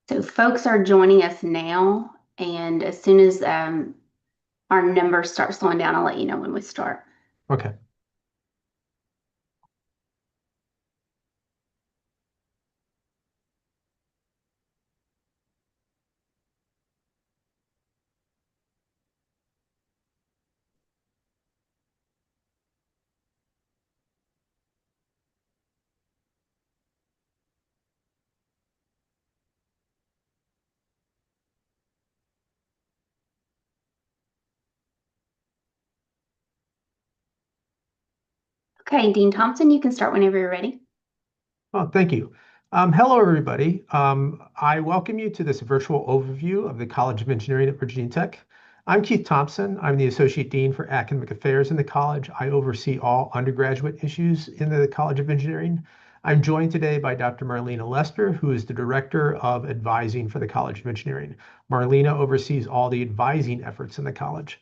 So folks are joining us now, and as soon as our numbers start slowing down, I'll let you know when we start. Okay. Okay, Dean Thompson, you can start whenever you're ready. Oh, thank you. Hello, everybody. I welcome you to this virtual overview of the College of Engineering at Virginia Tech. I'm Keith Thompson. I'm the Associate Dean for Academic Affairs in the college. I oversee all undergraduate issues in the College of Engineering. I'm joined today by Dr. Marlena Lester, who is the Director of Advising for the College of Engineering. Marlena oversees all the advising efforts in the college.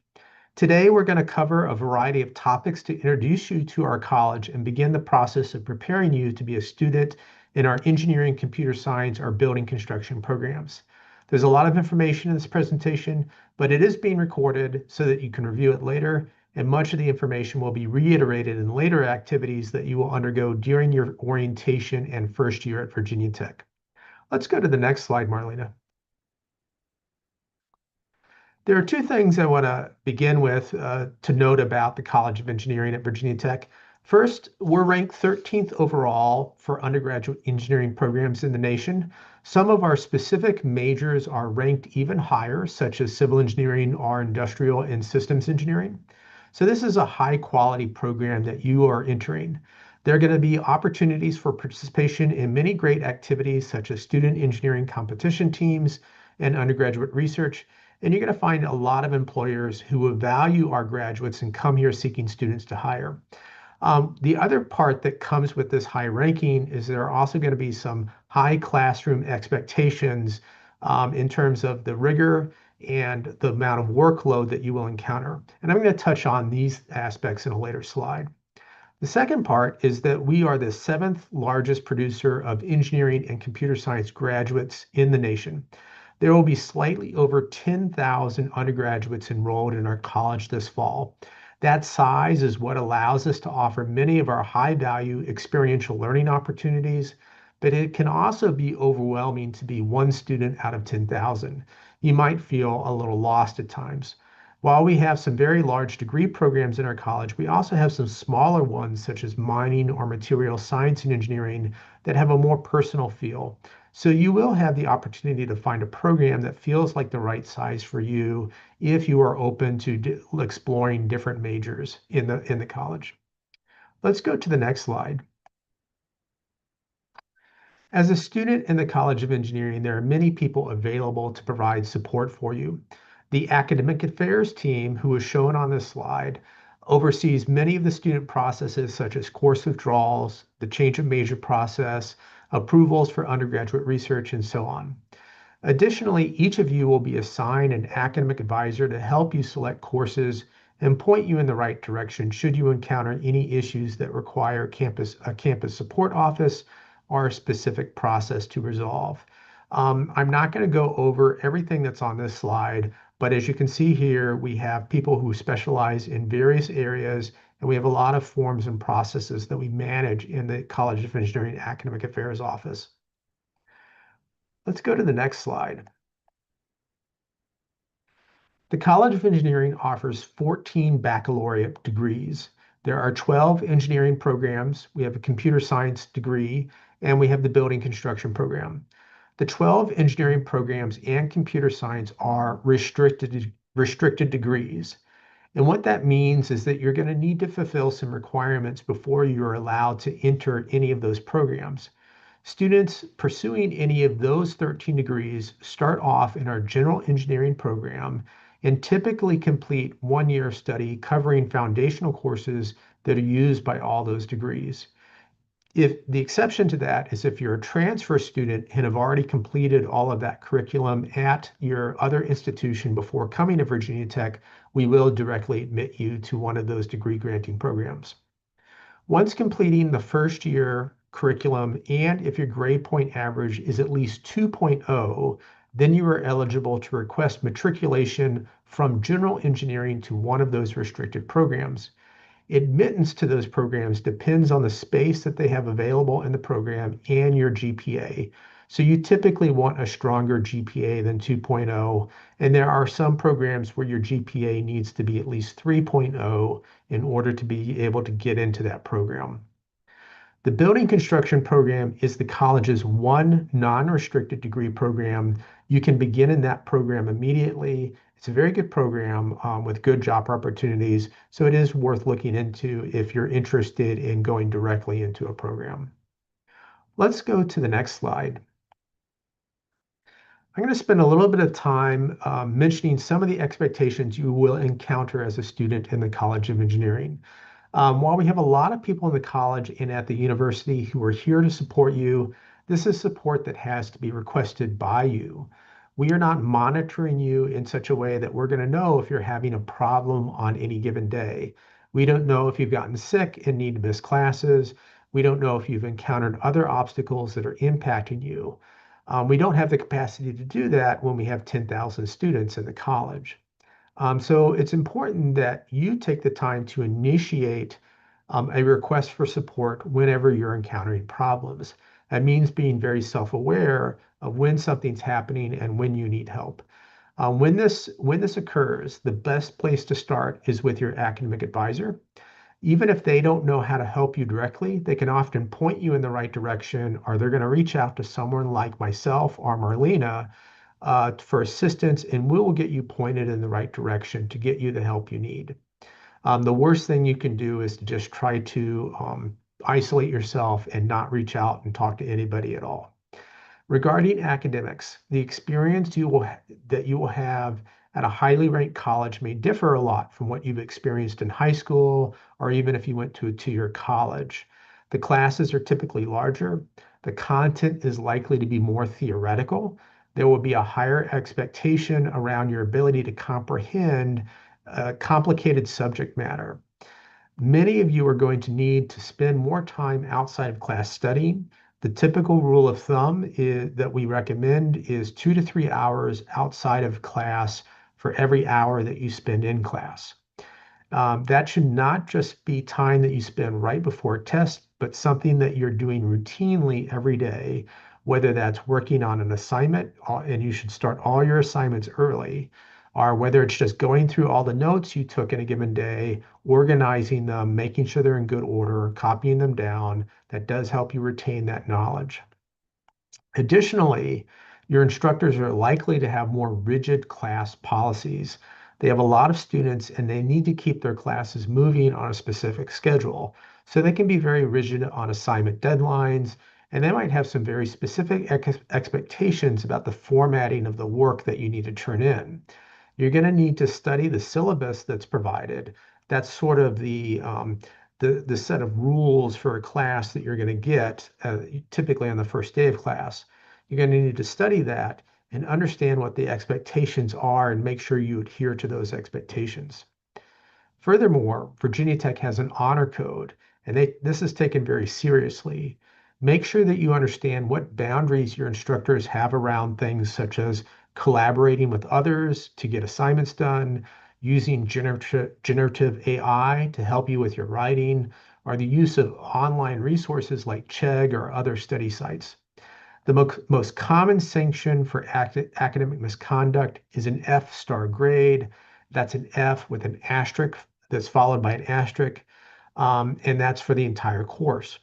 Today, we're going to cover a variety of topics to introduce you to our college and begin the process of preparing you to be a student in our engineering, computer science, or building construction programs. There's a lot of information in this presentation, but it is being recorded so that you can review it later, and much of the information will be reiterated in later activities that you will undergo during your orientation and first year at Virginia Tech. Let's go to the next slide, Marlena. There are two things I want to begin with to note about the College of Engineering at Virginia Tech. First, we're ranked 13th overall for undergraduate engineering programs in the nation. Some of our specific majors are ranked even higher, such as civil engineering or industrial and systems engineering. So this is a high quality program that you are entering. There are going to be opportunities for participation in many great activities such as student engineering competition teams and undergraduate research. And you're going to find a lot of employers who will value our graduates and come here seeking students to hire. The other part that comes with this high ranking is there are also going to be some high classroom expectations in terms of the rigor and the amount of workload that you will encounter. And I'm going to touch on these aspects in a later slide. The second part is that we are the seventh largest producer of engineering and computer science graduates in the nation. There will be slightly over 10,000 undergraduates enrolled in our college this fall. That size is what allows us to offer many of our high value experiential learning opportunities, but it can also be overwhelming to be one student out of 10,000. You might feel a little lost at times. While we have some very large degree programs in our college, we also have some smaller ones such as mining or material science and engineering that have a more personal feel. So you will have the opportunity to find a program that feels like the right size for you if you are open to exploring different majors in the college. Let's go to the next slide. As a student in the College of Engineering, there are many people available to provide support for you. The Academic Affairs team, who is shown on this slide, oversees many of the student processes such as course withdrawals, the change of major process, approvals for undergraduate research, and so on. Additionally, each of you will be assigned an academic advisor to help you select courses and point you in the right direction should you encounter any issues that require a campus support office or a specific process to resolve. I'm not going to go over everything that's on this slide, but as you can see here, we have people who specialize in various areas, and we have a lot of forms and processes that we manage in the College of Engineering Academic Affairs office. Let's go to the next slide. The College of Engineering offers 14 baccalaureate degrees. There are 12 engineering programs. We have a computer science degree, and we have the building construction program. The 12 engineering programs and computer science are restricted degrees. And what that means is that you're going to need to fulfill some requirements before you're allowed to enter any of those programs. Students pursuing any of those 13 degrees start off in our general engineering program and typically complete 1 year of study covering foundational courses that are used by all those degrees. If the exception to that is if you're a transfer student and have already completed all of that curriculum at your other institution before coming to Virginia Tech, we will directly admit you to one of those degree granting programs. Once completing the first year curriculum, and if your grade point average is at least 2.0, then you are eligible to request matriculation from general engineering to one of those restricted programs. Admittance to those programs depends on the space that they have available in the program and your GPA. So you typically want a stronger GPA than 2.0, and there are some programs where your GPA needs to be at least 3.0 in order to be able to get into that program. The building construction program is the college's one non-restricted degree program. You can begin in that program immediately. It's a very good program with good job opportunities, so it is worth looking into if you're interested in going directly into a program. Let's go to the next slide. I'm going to spend a little bit of time mentioning some of the expectations you will encounter as a student in the College of Engineering. While we have a lot of people in the college and at the university who are here to support you, this is support that has to be requested by you. We are not monitoring you in such a way that we're going to know if you're having a problem on any given day. We don't know if you've gotten sick and need to miss classes. We don't know if you've encountered other obstacles that are impacting you. We don't have the capacity to do that when we have 10,000 students in the college. So it's important that you take the time to initiate a request for support whenever you're encountering problems. That means being very self-aware of when something's happening and when you need help. When this occurs, the best place to start is with your academic advisor. Even if they don't know how to help you directly, they can often point you in the right direction, or they're going to reach out to someone like myself or Marlena for assistance, and we will get you pointed in the right direction to get you the help you need. The worst thing you can do is to just try to isolate yourself and not reach out and talk to anybody at all. Regarding academics, the experience that you will have at a highly ranked college may differ a lot from what you've experienced in high school or even if you went to a two-year college. The classes are typically larger. The content is likely to be more theoretical. There will be a higher expectation around your ability to comprehend complicated subject matter. Many of you are going to need to spend more time outside of class studying. The typical rule of thumb that we recommend is 2 to 3 hours outside of class for every hour that you spend in class. That should not just be time that you spend right before a test, but something that you're doing routinely every day, whether that's working on an assignment, and you should start all your assignments early, or whether it's just going through all the notes you took in a given day, organizing them, making sure they're in good order, copying them down. That does help you retain that knowledge. Additionally, your instructors are likely to have more rigid class policies. They have a lot of students and they need to keep their classes moving on a specific schedule. So they can be very rigid on assignment deadlines, and they might have some very specific expectations about the formatting of the work that you need to turn in. You're going to need to study the syllabus that's provided. That's sort of the set of rules for a class that you're going to get typically on the first day of class. You're going to need to study that and understand what the expectations are and make sure you adhere to those expectations. Furthermore, Virginia Tech has an honor code, and this is taken very seriously. Make sure that you understand what boundaries your instructors have around things such as collaborating with others to get assignments done, using generative AI to help you with your writing, or the use of online resources like Chegg or other study sites. The most common sanction for academic misconduct is an F-star grade. That's an F with an asterisk that's followed by an asterisk, and that's for the entire course.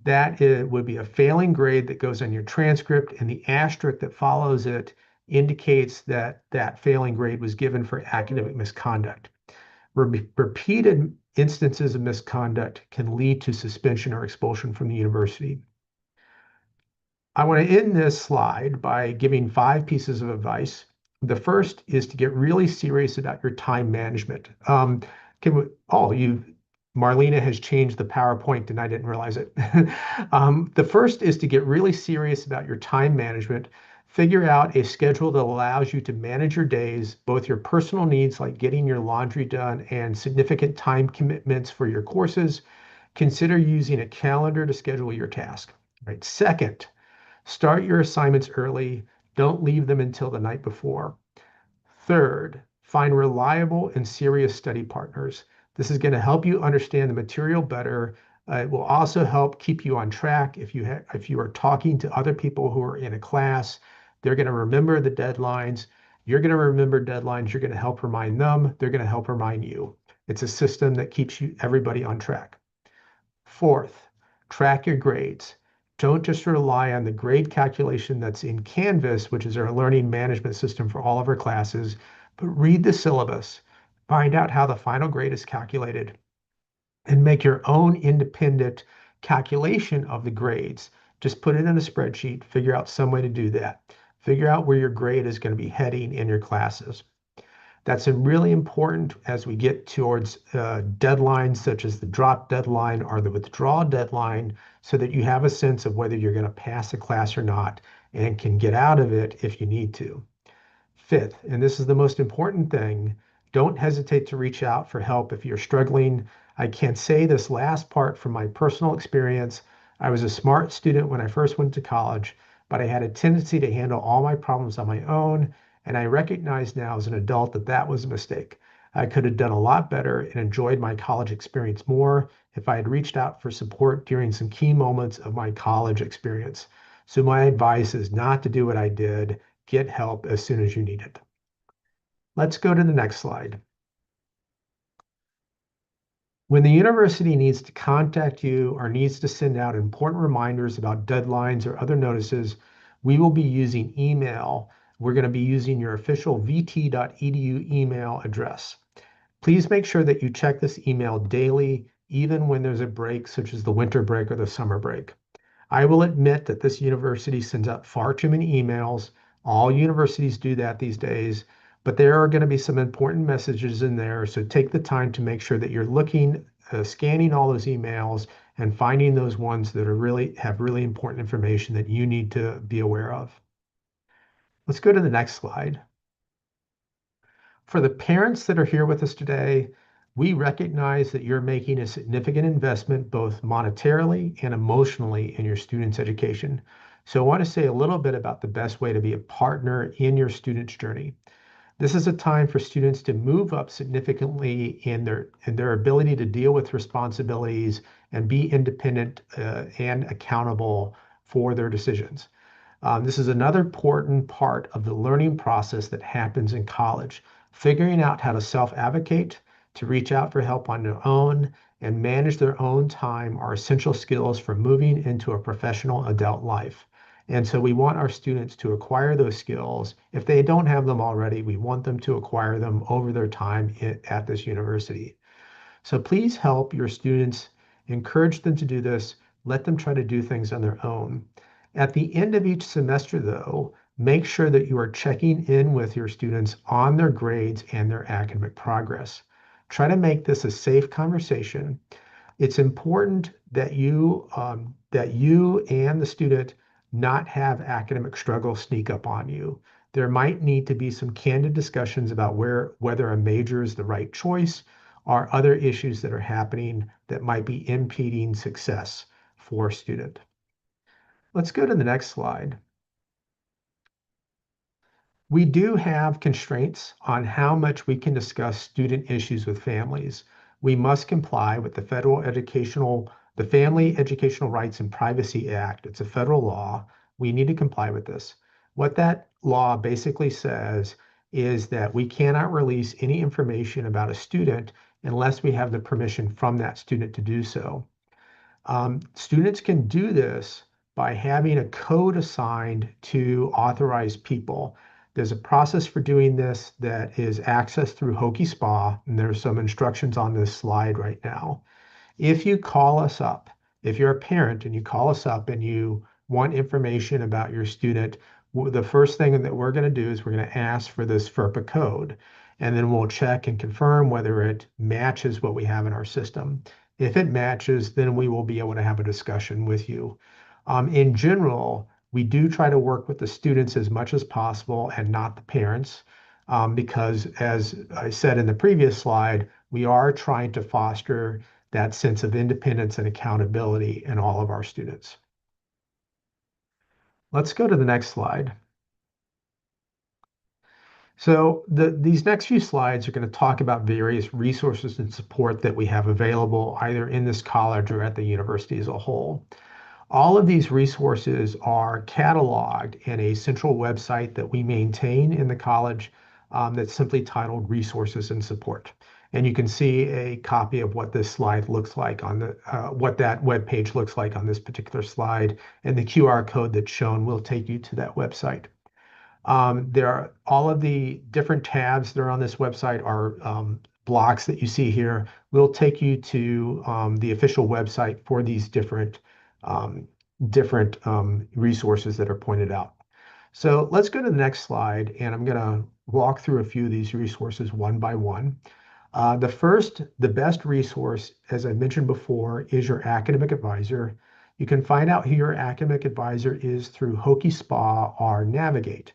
That would be a failing grade that goes on your transcript, and the asterisk that follows it indicates that that failing grade was given for academic misconduct. Repeated instances of misconduct can lead to suspension or expulsion from the university. I want to end this slide by giving 5 pieces of advice. The first is to get really serious about your time management. Marlena has changed the PowerPoint and I didn't realize it. The first is to get really serious about your time management. Figure out a schedule that allows you to manage your days, both your personal needs like getting your laundry done and significant time commitments for your courses Consider using a calendar to schedule your task. Right. Second, start your assignments early. Don't leave them until the night before. Third, find reliable and serious study partners. This is going to help you understand the material better. It will also help keep you on track. If you are talking to other people who are in a class, they're going to remember the deadlines. You're going to remember deadlines. You're going to help remind them. They're going to help remind you. It's a system that keeps everybody on track. Fourth, track your grades. Don't just rely on the grade calculation that's in Canvas, which is our learning management system for all of our classes, but read the syllabus, find out how the final grade is calculated, and make your own independent calculation of the grades. Just put it in a spreadsheet, figure out some way to do that. Figure out where your grade is going to be heading in your classes. That's really important as we get towards deadlines such as the drop deadline or the withdrawal deadline, so that you have a sense of whether you're going to pass a class or not and can get out of it if you need to. Fifth, and this is the most important thing, don't hesitate to reach out for help if you're struggling. I can say this last part from my personal experience. I was a smart student when I first went to college, but I had a tendency to handle all my problems on my own. And I recognize now as an adult that that was a mistake. I could have done a lot better and enjoyed my college experience more if I had reached out for support during some key moments of my college experience. So my advice is not to do what I did. Get help as soon as you need it. Let's go to the next slide. When the university needs to contact you or needs to send out important reminders about deadlines or other notices, we will be using email. We're going to be using your official vt.edu email address. Please make sure that you check this email daily, even when there's a break, such as the winter break or the summer break. I will admit that this university sends out far too many emails. All universities do that these days, but there are going to be some important messages in there. So take the time to make sure that you're looking, scanning all those emails and finding those ones that have really important information that you need to be aware of. Let's go to the next slide. For the parents that are here with us today, we recognize that you're making a significant investment both monetarily and emotionally in your students' education. So I want to say a little bit about the best way to be a partner in your students' journey. This is a time for students to move up significantly in their ability to deal with responsibilities and be independent and accountable for their decisions. This is another important part of the learning process that happens in college. Figuring out how to self-advocate, to reach out for help on their own, and manage their own time are essential skills for moving into a professional adult life. And so we want our students to acquire those skills. If they don't have them already, we want them to acquire them over their time at this university. So please help your students, encourage them to do this, let them try to do things on their own. At the end of each semester, though, make sure that you are checking in with your students on their grades and their academic progress. Try to make this a safe conversation. It's important that you and the student not have academic struggles sneak up on you. There might need to be some candid discussions about whether a major is the right choice or other issues that are happening that might be impeding success for a student. Let's go to the next slide. We do have constraints on how much we can discuss student issues with families. We must comply with the Family Educational Rights and Privacy Act. It's a federal law. We need to comply with this. What that law basically says is that we cannot release any information about a student unless we have the permission from that student to do so. Students can do this by having a code assigned to authorized people. There's a process for doing this that is accessed through HokeySpa, and there's some instructions on this slide right now. If you call us up, if you're a parent and you call us up and you want information about your student, the first thing that we're going to do is we're going to ask for this FERPA code, and then we'll check and confirm whether it matches what we have in our system. If it matches, then we will be able to have a discussion with you. In general, we do try to work with the students as much as possible and not the parents, because as I said in the previous slide, we are trying to foster that sense of independence and accountability in all of our students. Let's go to the next slide. So these next few slides are going to talk about various resources and support that we have available either in this college or at the university as a whole. All of these resources are cataloged in a central website that we maintain in the college that's simply titled Resources and Support. And you can see a copy of what this slide looks like on the what that web page looks like on this particular slide, and the QR code that's shown will take you to that website. There are all of the different tabs that are on this website are blocks that you see here. Will take you to the official website for these different resources that are pointed out. So let's go to the next slide, and I'm going to walk through a few of these resources one by one. The best resource, as I mentioned before, is your academic advisor. You can find out who your academic advisor is through Hokie Spa or Navigate.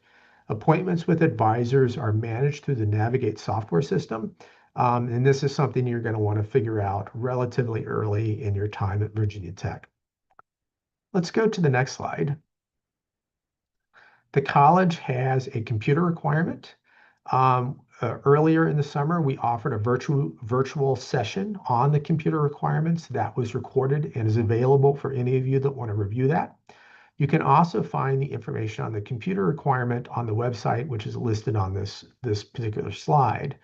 Appointments with advisors are managed through the Navigate software system. And this is something you're going to want to figure out relatively early in your time at Virginia Tech. Let's go to the next slide. The college has a computer requirement. Earlier in the summer, we offered a virtual session on the computer requirements that was recorded and is available for any of you that want to review that. You can also find the information on the computer requirement on the website, which is listed on this particular slide.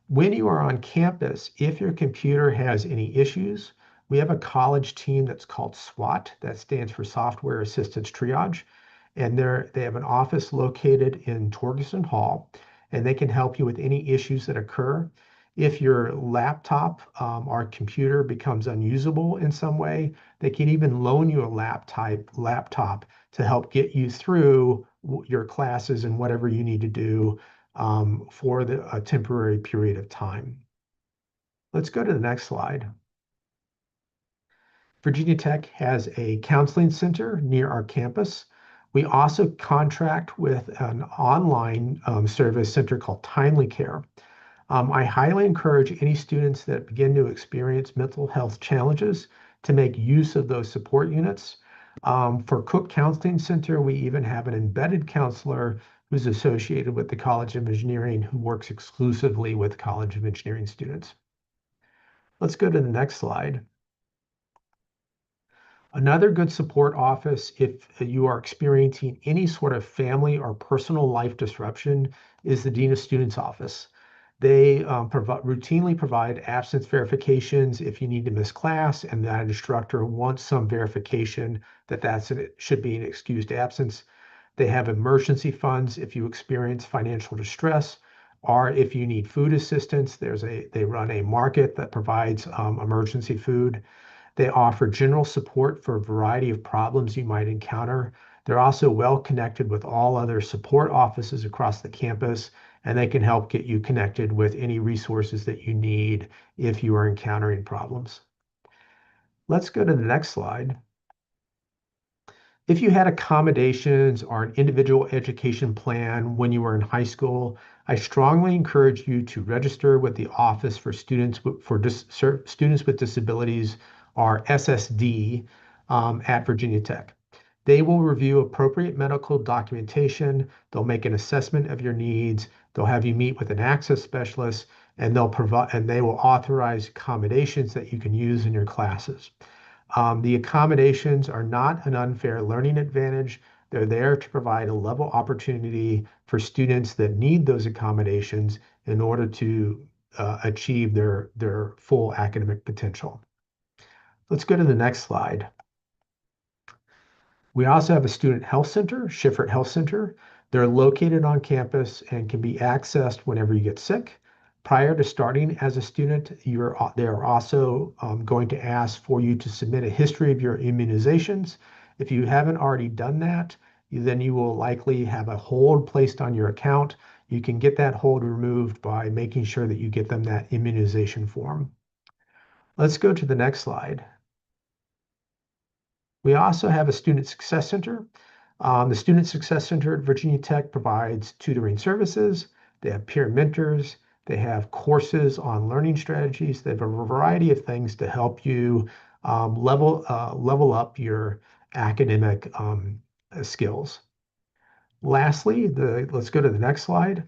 When you are on campus, if your computer has any issues, we have a college team that's called SWAT, that stands for Software Assistance Triage, and they have an office located in Torgerson Hall, and they can help you with any issues that occur. If your laptop or computer becomes unusable in some way, they can even loan you a laptop to help get you through your classes and whatever you need to do for a temporary period of time. Let's go to the next slide. Virginia Tech has a counseling center near our campus. We also contract with an online service center called Timely Care. I highly encourage any students that begin to experience mental health challenges to make use of those support units. For Cook Counseling Center, we even have an embedded counselor who's associated with the College of Engineering who works exclusively with College of Engineering students. Let's go to the next slide. Another good support office, if you are experiencing any sort of family or personal life disruption, is the Dean of Students office. They routinely provide absence verifications if you need to miss class and that instructor wants some verification that should be an excused absence. They have emergency funds if you experience financial distress, or if you need food assistance. They run a market that provides emergency food. They offer general support for a variety of problems you might encounter. They're also well connected with all other support offices across the campus, and they can help get you connected with any resources that you need if you are encountering problems. Let's go to the next slide. If you had accommodations or an individual education plan when you were in high school, I strongly encourage you to register with the Office for Students with Disabilities, or SSD, at Virginia Tech. They will review appropriate medical documentation. They'll make an assessment of your needs. They'll have you meet with an access specialist, and they will authorize accommodations that you can use in your classes. The accommodations are not an unfair learning advantage. They're there to provide a level opportunity for students that need those accommodations in order to achieve their full academic potential. Let's go to the next slide. We also have a student health center, Schifferett Health Center. They're located on campus and can be accessed whenever you get sick. Prior to starting as a student, they're also going to ask for you to submit a history of your immunizations. If you haven't already done that, then you will likely have a hold placed on your account. You can get that hold removed by making sure that you get them that immunization form. Let's go to the next slide. We also have a Student Success Center. The Student Success Center at Virginia Tech provides tutoring services. They have peer mentors. They have courses on learning strategies. They have a variety of things to help you level up your academic skills. Lastly, let's go to the next slide.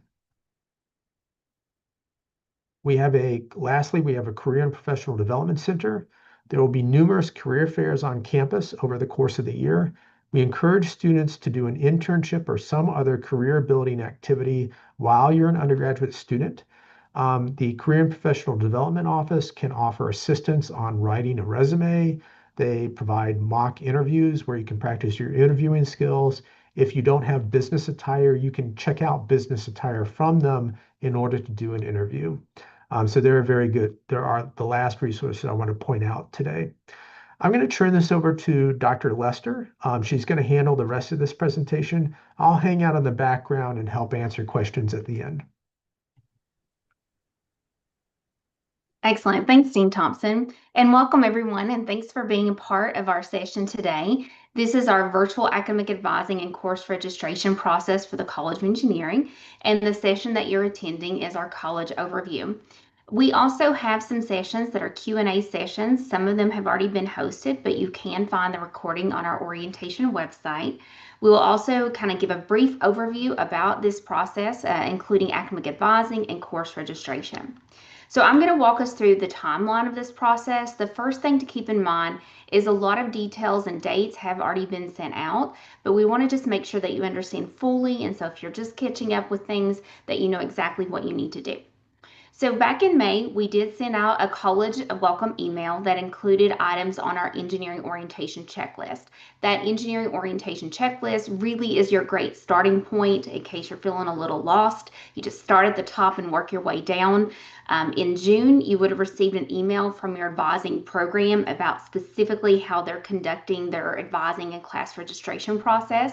Lastly, we have a career and professional development center. There will be numerous career fairs on campus over the course of the year. We encourage students to do an internship or some other career building activity while you're an undergraduate student. The Career and Professional Development Office can offer assistance on writing a resume. They provide mock interviews where you can practice your interviewing skills. If you don't have business attire, you can check out business attire from them in order to do an interview. So they're very good. There are the last resources I want to point out today. I'm going to turn this over to Dr. Lester. She's going to handle the rest of this presentation. I'll hang out in the background and help answer questions at the end. Excellent. Thanks, Dean Thompson. And welcome everyone, and thanks for being a part of our session today. This is our virtual academic advising and course registration process for the College of Engineering, and the session that you're attending is our college overview. We also have some sessions that are Q&A sessions. Some of them have already been hosted, but you can find the recording on our orientation website. We will also kind of give a brief overview about this process, including academic advising and course registration. So I'm going to walk us through the timeline of this process. The first thing to keep in mind is a lot of details and dates have already been sent out, but we want to just make sure that you understand fully. And so if you're just catching up with things, that you know exactly what you need to do. So back in May, we did send out a college welcome email that included items on our engineering orientation checklist. That engineering orientation checklist really is your great starting point in case you're feeling a little lost. You just start at the top and work your way down. In June, you would have received an email from your advising program about specifically how they're conducting their advising and class registration process.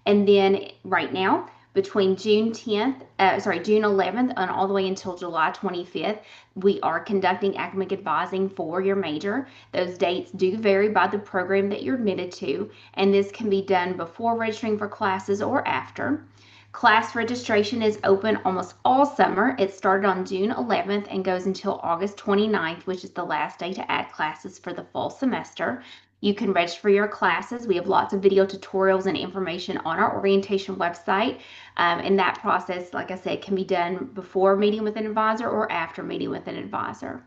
And then right now, between June 11th and all the way until July 25th, we are conducting academic advising for your major. Those dates do vary by the program that you're admitted to, and this can be done before registering for classes or after. Class registration is open almost all summer. It started on June 11th and goes until August 29th, which is the last day to add classes for the fall semester. You can register for your classes. We have lots of video tutorials and information on our orientation website. And that process, like I said, can be done before meeting with an advisor or after meeting with an advisor.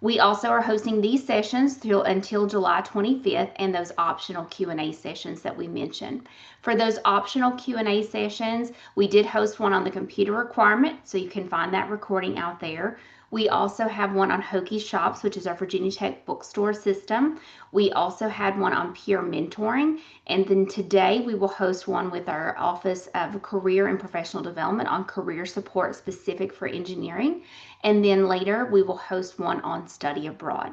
We also are hosting these sessions until July 25th and those optional Q&A sessions that we mentioned. For those optional Q&A sessions, we did host one on the computer requirement, so you can find that recording out there. We also have one on Hokie Shops, which is our Virginia Tech bookstore system. We also had one on peer mentoring. And then today we will host one with our Office of Career and Professional Development on career support specific for engineering. And then later we will host one on study abroad.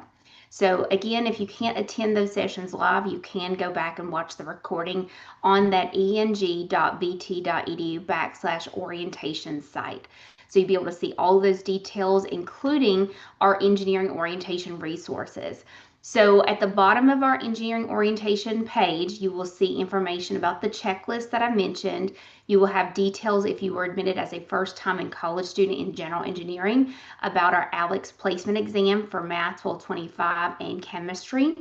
So again, if you can't attend those sessions live, you can go back and watch the recording on that eng.vt.edu/orientation site. So you'll be able to see all of those details, including our engineering orientation resources. So at the bottom of our engineering orientation page, you will see information about the checklist that I mentioned. You will have details if you were admitted as a first-time in college student in general engineering about our ALEX placement exam for Math 1225 and chemistry.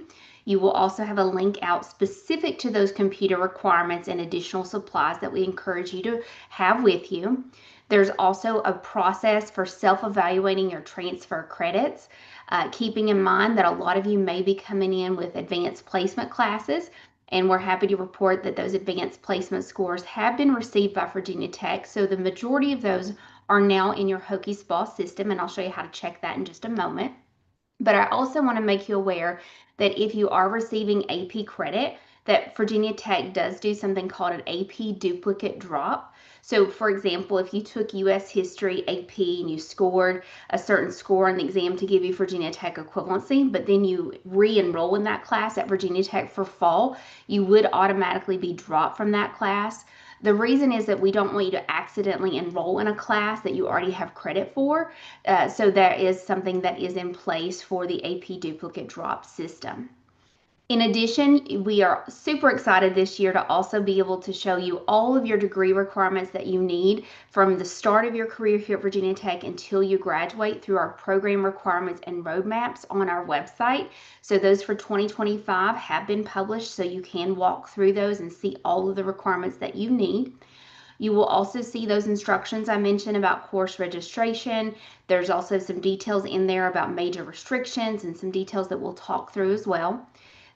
You will also have a link out specific to those computer requirements and additional supplies that we encourage you to have with you. There's also a process for self-evaluating your transfer credits, keeping in mind that a lot of you may be coming in with advanced placement classes, and we're happy to report that those advanced placement scores have been received by Virginia Tech, so the majority of those are now in your Hokie SPA system, and I'll show you how to check that in just a moment. But I also want to make you aware that if you are receiving AP credit, that Virginia Tech does do something called an AP duplicate drop. So for example, if you took US History AP and you scored a certain score on the exam to give you Virginia Tech equivalency, but then you re-enroll in that class at Virginia Tech for fall, you would automatically be dropped from that class. The reason is that we don't want you to accidentally enroll in a class that you already have credit for. So there is something that is in place for the AP duplicate drop system. In addition, we are super excited this year to also be able to show you all of your degree requirements that you need from the start of your career here at Virginia Tech until you graduate through our program requirements and roadmaps on our website. So those for 2025 have been published, so you can walk through those and see all of the requirements that you need. You will also see those instructions I mentioned about course registration. There's also some details in there about major restrictions and some details that we'll talk through as well.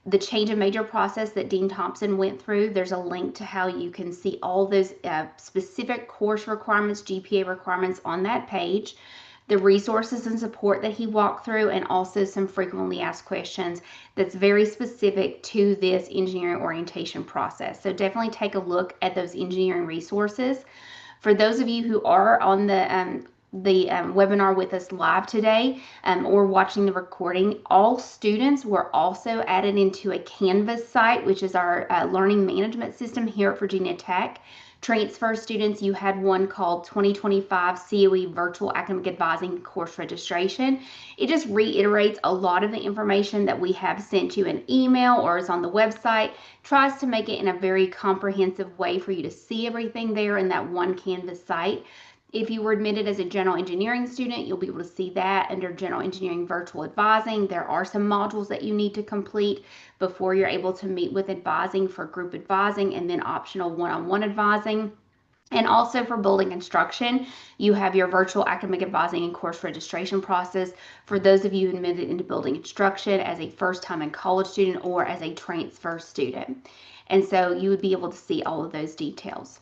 The change of major process that Dean Thompson went through, there's a link to how you can see all those specific course requirements, GPA requirements on that page, the resources and support that he walked through, and also some frequently asked questions that's very specific to this engineering orientation process. So definitely take a look at those engineering resources. For those of you who are on the webinar with us live today or watching the recording, all students were also added into a Canvas site, which is our learning management system here at Virginia Tech. Transfer students, you had one called 2025 COE Virtual Academic Advising Course Registration. It just reiterates a lot of the information that we have sent you in email or is on the website, tries to make it in a very comprehensive way for you to see everything there in that one Canvas site. If you were admitted as a general engineering student, you'll be able to see that under general engineering virtual advising. There are some modules that you need to complete before you're able to meet with advising for group advising and then optional one-on-one advising. And also for building instruction, you have your virtual academic advising and course registration process for those of you admitted into building instruction as a first-time in college student or as a transfer student. And so you would be able to see all of those details.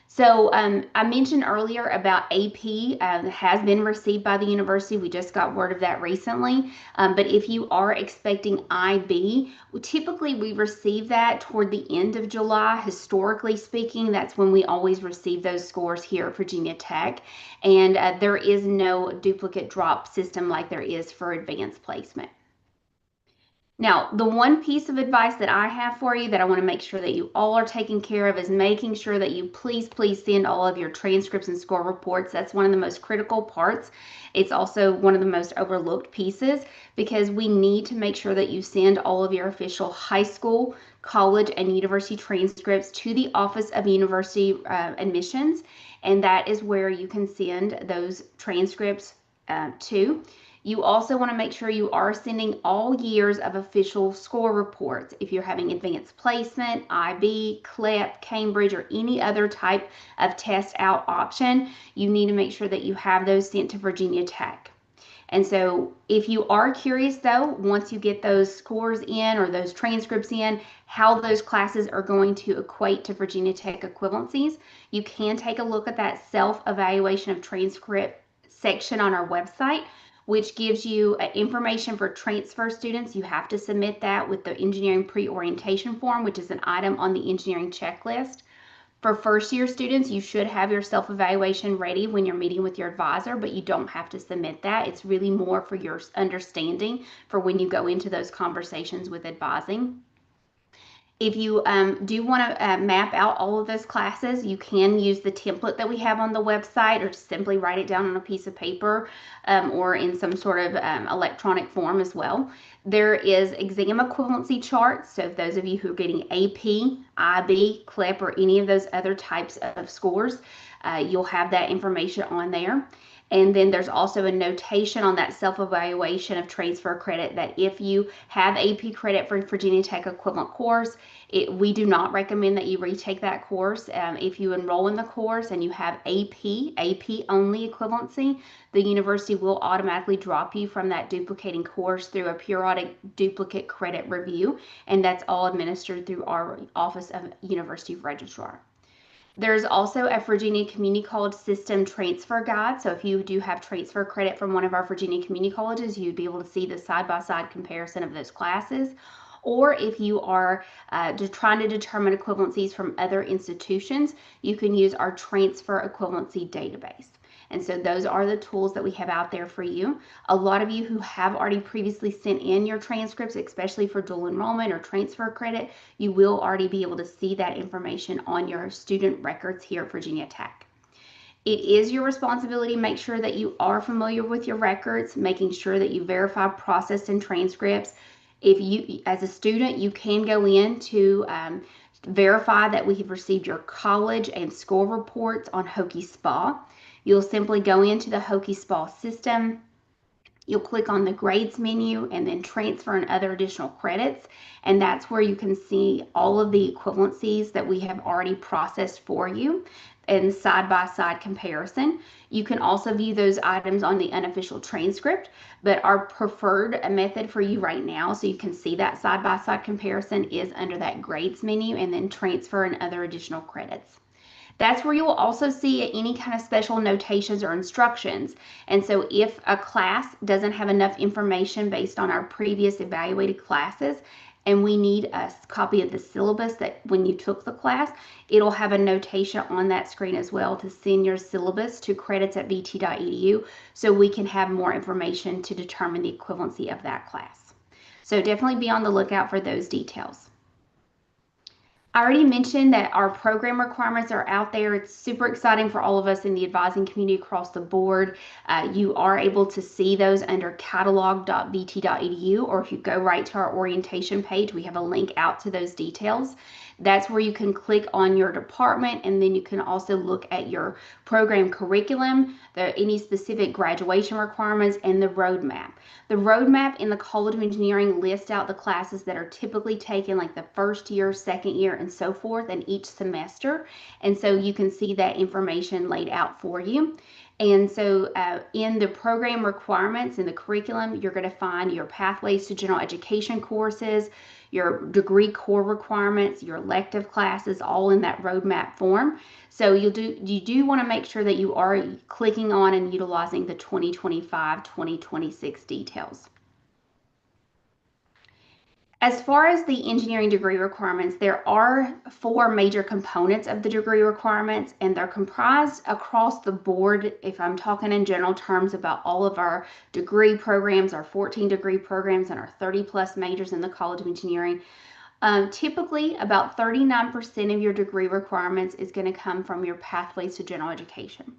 So I mentioned earlier about AP has been received by the university. We just got word of that recently. But if you are expecting IB, typically we receive that toward the end of July. Historically speaking, that's when we always receive those scores here at Virginia Tech. And there is no duplicate drop system like there is for advanced placement. Now, the one piece of advice that I have for you that I want to make sure that you all are taking care of is making sure that you please send all of your transcripts and score reports. That's one of the most critical parts. It's also one of the most overlooked pieces because we need to make sure that you send all of your official high school, college, and university transcripts to the Office of University Admissions, and that is where you can send those transcripts to. You also want to make sure you are sending all years of official score reports. If you're having advanced placement, IB, CLEP, Cambridge, or any other type of test out option, you need to make sure that you have those sent to Virginia Tech. And so if you are curious though, once you get those scores in or those transcripts in, how those classes are going to equate to Virginia Tech equivalencies, you can take a look at that self-evaluation of transcript section on our website, which gives you information for transfer students. You have to submit that with the engineering pre-orientation form, which is an item on the engineering checklist. For first year students, you should have your self-evaluation ready when you're meeting with your advisor, but you don't have to submit that. It's really more for your understanding for when you go into those conversations with advising. If you do want to map out all of those classes, you can use the template that we have on the website or simply write it down on a piece of paper or in some sort of electronic form as well. There is exam equivalency charts. So if those of you who are getting AP, IB, CLEP, or any of those other types of scores, you'll have that information on there. And then there's also a notation on that self-evaluation of transfer credit that if you have AP credit for Virginia Tech equivalent course, we do not recommend that you retake that course. If you enroll in the course and you have AP only equivalency, the university will automatically drop you from that duplicating course through a periodic duplicate credit review, and that's all administered through our Office of University Registrar. There's also a Virginia Community College System transfer guide. So if you do have transfer credit from one of our Virginia community colleges, you'd be able to see the side-by-side comparison of those classes. Or if you are trying to determine equivalencies from other institutions, you can use our transfer equivalency database. And so those are the tools that we have out there for you. A lot of you who have already previously sent in your transcripts, especially for dual enrollment or transfer credit, you will already be able to see that information on your student records here at Virginia Tech. It is your responsibility to make sure that you are familiar with your records, making sure that you verify processed and transcripts. If you, as a student, you can go in to verify that we have received your college and school reports on Hokie Spa. You'll simply go into the Hokie Spa system. You'll click on the grades menu and then transfer and other additional credits. And that's where you can see all of the equivalencies that we have already processed for you in side-by-side comparison. You can also view those items on the unofficial transcript, but our preferred method for you right now, so you can see that side-by-side comparison, is under that grades menu and then transfer and other additional credits. That's where you'll also see any kind of special notations or instructions. And so if a class doesn't have enough information based on our previous evaluated classes, and we need a copy of the syllabus that when you took the class, it'll have a notation on that screen as well to send your syllabus to credits@vt.edu so we can have more information to determine the equivalency of that class. So definitely be on the lookout for those details. I already mentioned that our program requirements are out there. It's super exciting for all of us in the advising community across the board. You are able to see those under catalog.vt.edu, or if you go right to our orientation page, we have a link out to those details. That's where you can click on your department, and then you can also look at your program curriculum, any specific graduation requirements, and the roadmap. The roadmap in the College of Engineering lists out the classes that are typically taken, like the first year, second year, and so forth, and each semester. And so you can see that information laid out for you. And so in the program requirements in the curriculum, you're going to find your Pathways to General Education courses, your degree core requirements, your elective classes, all in that roadmap form. So you do want to make sure that you are clicking on and utilizing the 2025-2026 details. As far as the engineering degree requirements, there are 4 major components of the degree requirements, and they're comprised across the board. If I'm talking in general terms about all of our degree programs, our 14 degree programs, and our 30+ majors in the College of Engineering, typically about 39% of your degree requirements is going to come from your Pathways to General Education.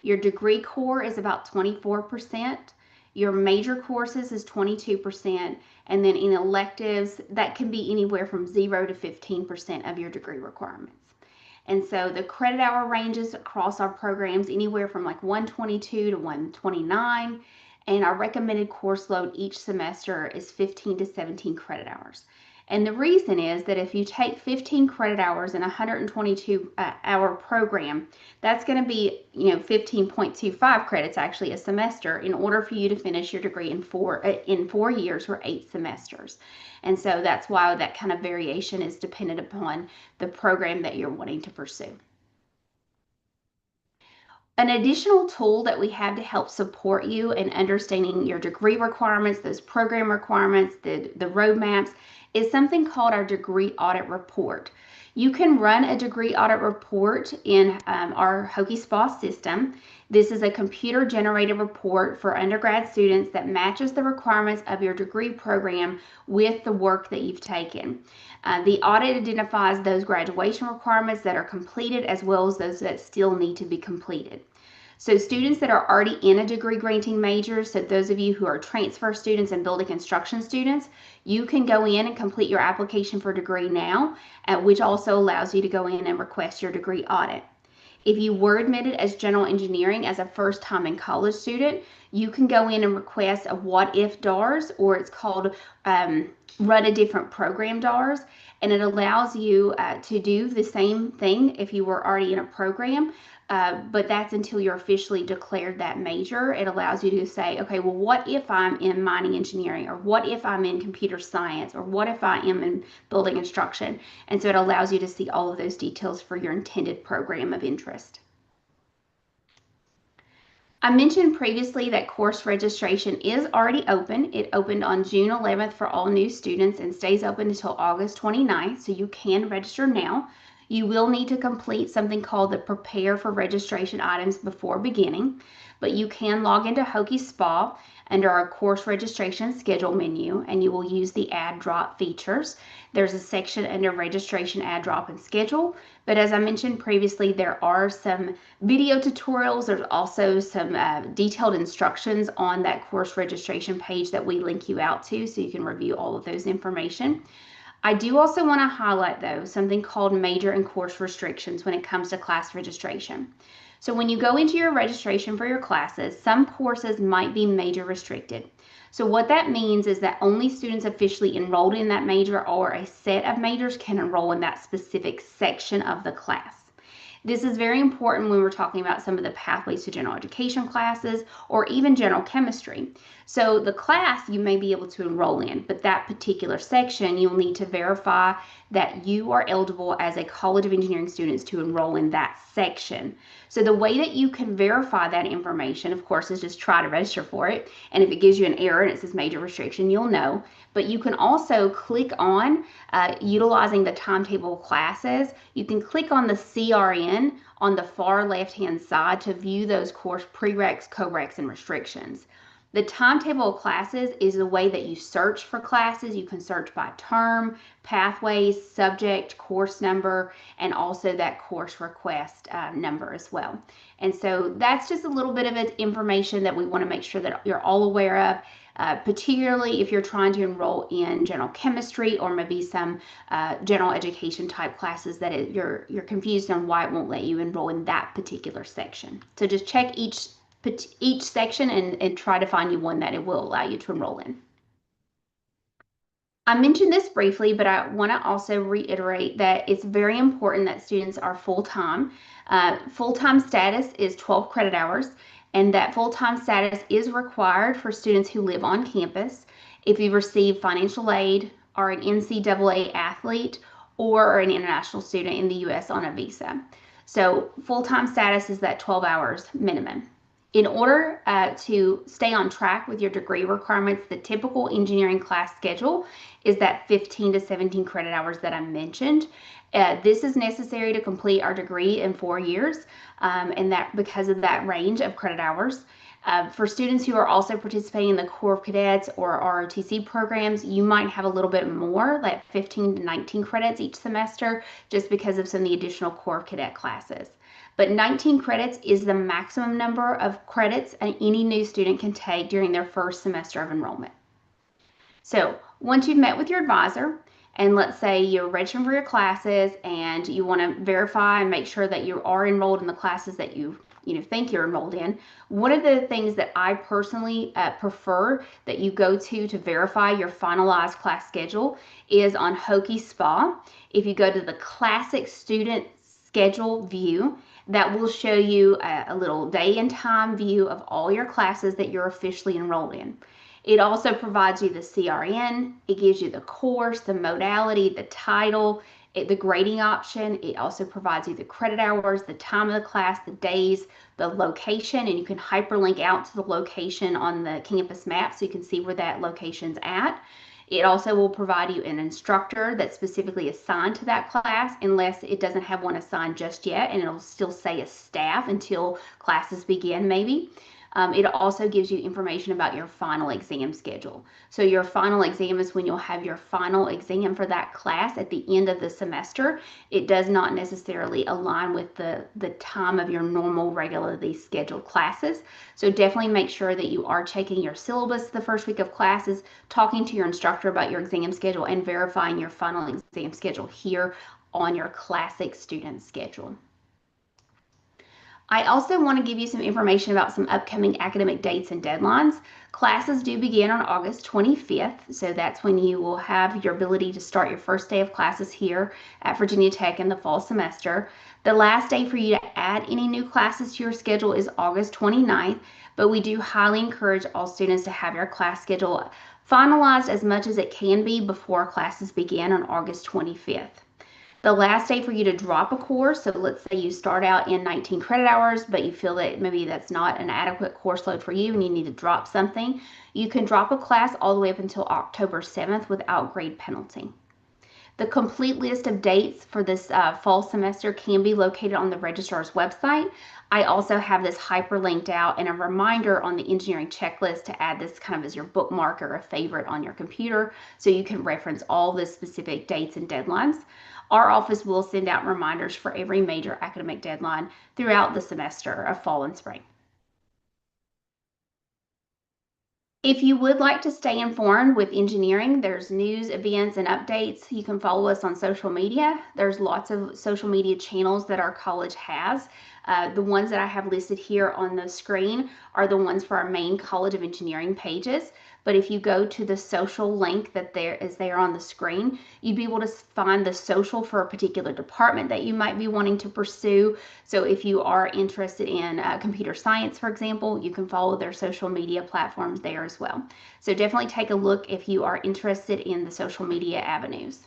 Your degree core is about 24%. Your major courses is 22%, and then in electives, that can be anywhere from 0 to 15% of your degree requirements. And so the credit hour ranges across our programs anywhere from like 122 to 129, and our recommended course load each semester is 15 to 17 credit hours. And the reason is that if you take 15 credit hours in a 122-hour program, that's going to be 15.25 credits actually a semester in order for you to finish your degree in 4 years or 8 semesters. And so that's why that kind of variation is dependent upon the program that you're wanting to pursue. An additional tool that we have to help support you in understanding your degree requirements, those program requirements, the roadmaps, is something called our degree audit report. You can run a degree audit report in our Hokie Spa system. This is a computer-generated report for undergrad students that matches the requirements of your degree program with the work that you've taken. The audit identifies those graduation requirements that are completed as well as those that still need to be completed. So students that are already in a degree granting major, so those of you who are transfer students and building construction students, you can go in and complete your application for degree now, which also allows you to go in and request your degree audit. If you were admitted as general engineering as a first time in college student, you can go in and request a what if DARS, or it's called run a different program DARS, and it allows you to do the same thing if you were already in a program. But that's until you're officially declared that major. It allows you to say, okay, well, what if I'm in mining engineering, or what if I'm in computer science, or what if I am in building instruction? And so it allows you to see all of those details for your intended program of interest. I mentioned previously that course registration is already open. It opened on June 11th for all new students and stays open until August 29th, so you can register now. You will need to complete something called the Prepare for Registration items before beginning, but you can log into Hokie Spa under our course registration schedule menu, and you will use the add drop features. There's a section under registration, add drop, and schedule. But as I mentioned previously, there are some video tutorials. There's also some detailed instructions on that course registration page that we link you out to, so you can review all of those information. I do also want to highlight, though, something called major and course restrictions when it comes to class registration. So when you go into your registration for your classes, some courses might be major restricted. So what that means is that only students officially enrolled in that major or a set of majors can enroll in that specific section of the class. This is very important when we're talking about some of the pathways to general education classes or even general chemistry. So the class you may be able to enroll in, but that particular section you'll need to verify that you are eligible as a College of Engineering student to enroll in that section. So the way that you can verify that information, of course, is just try to register for it. And if it gives you an error and it says major restriction, you'll know. But you can also click on, utilizing the timetable classes, you can click on the CRN on the far left-hand side to view those course prereqs, co-reqs, and restrictions. The timetable of classes is the way that you search for classes. You can search by term, pathways, subject, course number, and also that course request number as well. And so that's just a little bit of information that we want to make sure that you're all aware of, particularly if you're trying to enroll in general chemistry or maybe some general education type classes that you're confused on why it won't let you enroll in that particular section. So just check each section and try to find you one that it will allow you to enroll in. I mentioned this briefly, but I want to also reiterate that it's very important that students are full-time. Full-time status is 12 credit hours, and that full-time status is required for students who live on campus if you receive financial aid, are an NCAA athlete, or are an international student in the U.S. on a visa. So full-time status is that 12 hours minimum. In order to stay on track with your degree requirements, the typical engineering class schedule is that 15 to 17 credit hours that I mentioned. This is necessary to complete our degree in 4 years, and that because of that range of credit hours. For students who are also participating in the Corps of Cadets or ROTC programs, you might have a little bit more, like 15 to 19 credits each semester, just because of some of the additional Corps of Cadet classes. But 19 credits is the maximum number of credits any new student can take during their first semester of enrollment. So once you've met with your advisor, and let's say you're registering for your classes and you want to verify and make sure that you are enrolled in the classes that you think you're enrolled in, one of the things that I personally prefer that you go to verify your finalized class schedule is on Hokie Spa. If you go to the Classic Student Schedule view, that will show you a little day and time view of all your classes that you're officially enrolled in. It also provides you the CRN, it gives you the course, the modality, the title, the grading option. It also provides you the credit hours, the time of the class, the days, the location, and you can hyperlink out to the location on the campus map so you can see where that location's at. It also will provide you an instructor that's specifically assigned to that class, unless it doesn't have one assigned just yet, and it'll still say a staff until classes begin maybe. It also gives you information about your final exam schedule. So your final exam is when you'll have your final exam for that class at the end of the semester. It does not necessarily align with the time of your normal regularly scheduled classes. So definitely make sure that you are checking your syllabus the first week of classes, talking to your instructor about your exam schedule, and verifying your final exam schedule here on your Classic Student Schedule. I also want to give you some information about some upcoming academic dates and deadlines. Classes do begin on August 25th, so that's when you will have your ability to start your first day of classes here at Virginia Tech in the fall semester. The last day for you to add any new classes to your schedule is August 29th, but we do highly encourage all students to have your class schedule finalized as much as it can be before classes begin on August 25th. The last day for you to drop a course, so let's say you start out in 19 credit hours, but you feel that maybe that's not an adequate course load for you and you need to drop something, you can drop a class all the way up until October 7th without grade penalty. The complete list of dates for this fall semester can be located on the registrar's website. I also have this hyperlinked out and a reminder on the engineering checklist to add this kind of as your bookmark or a favorite on your computer so you can reference all the specific dates and deadlines. Our office will send out reminders for every major academic deadline throughout the semester of fall and spring. If you would like to stay informed with engineering, there's news, events, and updates. You can follow us on social media. There's lots of social media channels that our college has. The ones that I have listed here on the screen are the ones for our main College of Engineering pages. But if you go to the social link that is there on the screen, you'd be able to find the social for a particular department that you might be wanting to pursue. So if you are interested in computer science, for example, you can follow their social media platforms there as well. So definitely take a look if you are interested in the social media avenues.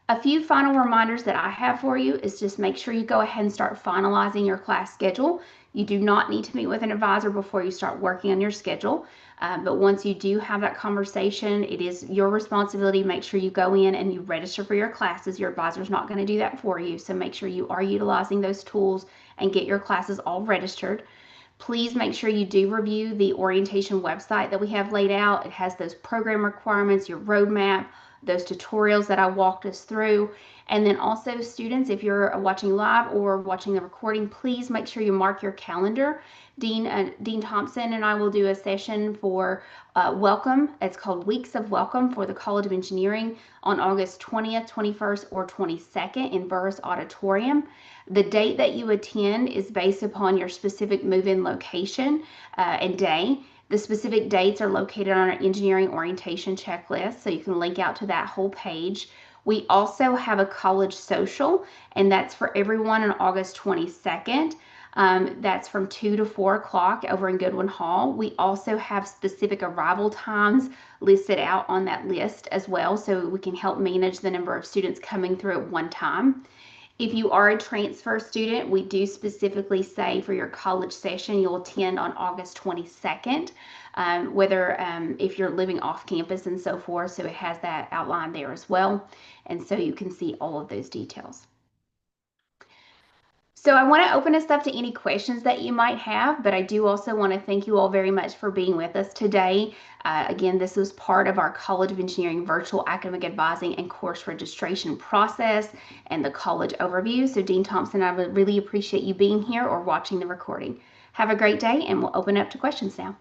A few final reminders that I have for you is just make sure you go ahead and start finalizing your class schedule. You do not need to meet with an advisor before you start working on your schedule. But once you do have that conversation, it is your responsibility. Make sure you go in and you register for your classes. Your advisor is not going to do that for you. So make sure you are utilizing those tools and get your classes all registered. Please make sure you do review the orientation website that we have laid out. It has those program requirements, your roadmap, those tutorials that I walked us through. And then also students, if you're watching live or watching the recording, please make sure you mark your calendar. Dean Thompson and I will do a session for welcome. It's called Weeks of Welcome for the College of Engineering on August 20th, 21st, or 22nd in Burris Auditorium. The date that you attend is based upon your specific move-in location and day. The specific dates are located on our engineering orientation checklist, so you can link out to that whole page. We also have a college social, and that's for everyone on August 22nd. That's from 2 to 4 o'clock over in Goodwin Hall. We also have specific arrival times listed out on that list as well, so we can help manage the number of students coming through at one time. If you are a transfer student, we do specifically say for your college session, you'll attend on August 22nd, if you're living off campus and so forth. So it has that outlined there as well. And so you can see all of those details. So I want to open us up to any questions that you might have, but I do also want to thank you all very much for being with us today. Again, this was part of our College of Engineering virtual academic advising and course registration process and the college overview. So Dean Thompson, I would really appreciate you being here or watching the recording. Have a great day, and we'll open up to questions now.